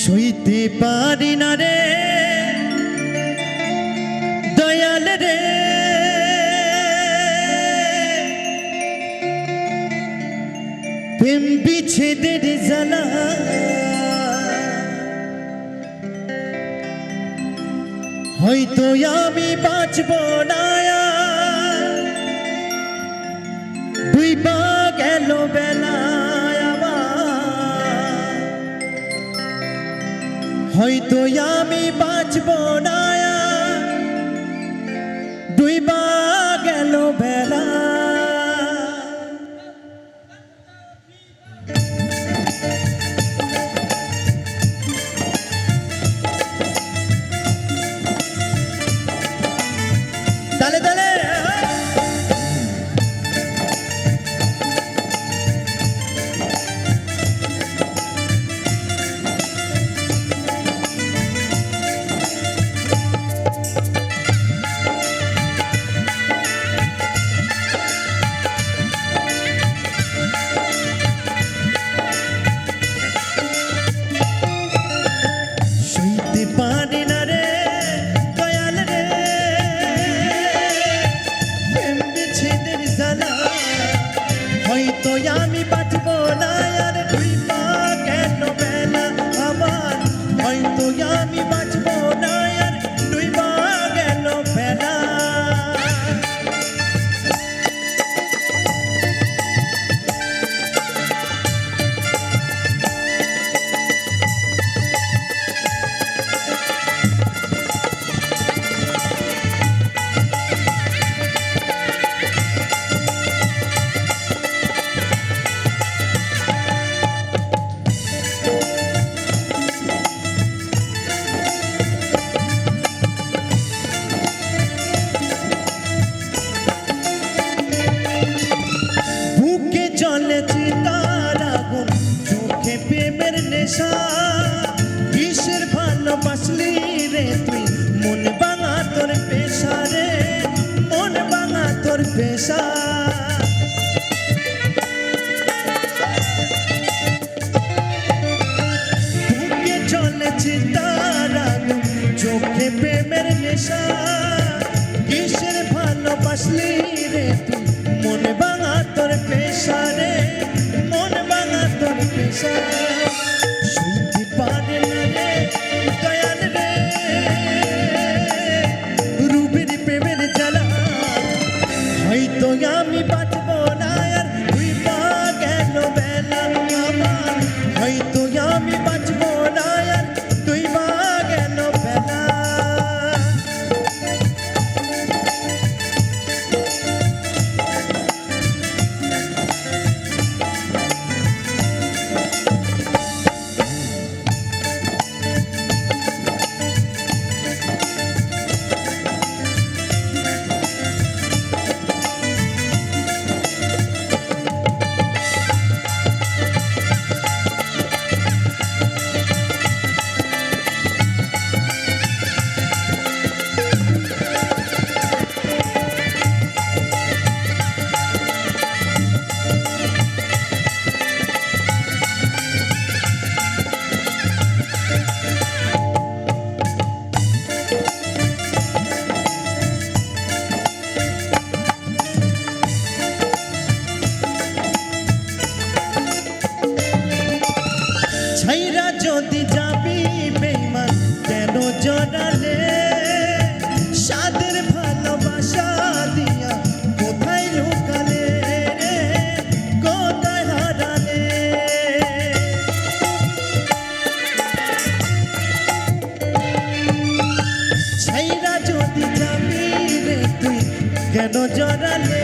সইতে পারি না রে দয়াল রে, প্রেম বিচ্ছেদের জ্বালা। হয়তো আমি বাঁচব না, দুই পা গেল বেলা আমার। হয়তো আমি বাঁচব না, দুই পা গেল বেলা। dale, dale. সইতে পারি না রে দয়াল রে, প্রেম বিচ্ছেদের জ্বালা। হয়তো আমি বাঁচব না আর দুই পা গেল বেলা আমার। হয়তো আমি বাঁচব না আর দুই পা গেল বেলা। বুকে চলে চিতার আগুন, চোখে প্রেমের নেশা। কিসের ভালোবাসলি রে তুই, মন ভাঙা তোর পেশা রে, মন ভাঙা তোর পেশা। বুকে চলে চিতার আগুন, চোখে প্রেমের নেশা। কিসের ভালোবাসলি রে তুই, মন ভাঙা তোর পেশা রে, মন ভাঙা তোর পেশা। সইতে পারে না রে দয়াল রে, রূপের প্রেমের জ্বালা। হয়তো আমি বাঁচব না আর দুই পা গেল বেলা আমার। হয়তো আমি বাঁচব না আর দুই পা গেল বেলা। ছাইরা যদি যাবি বেঈমান কেন জড়ালে, সাদের ভালোবাসা দিয়া কোথায় লুকালে রে, কোথায় হারালে। ছাইরা যদি যাবি রে তুই কেন জড়ালে,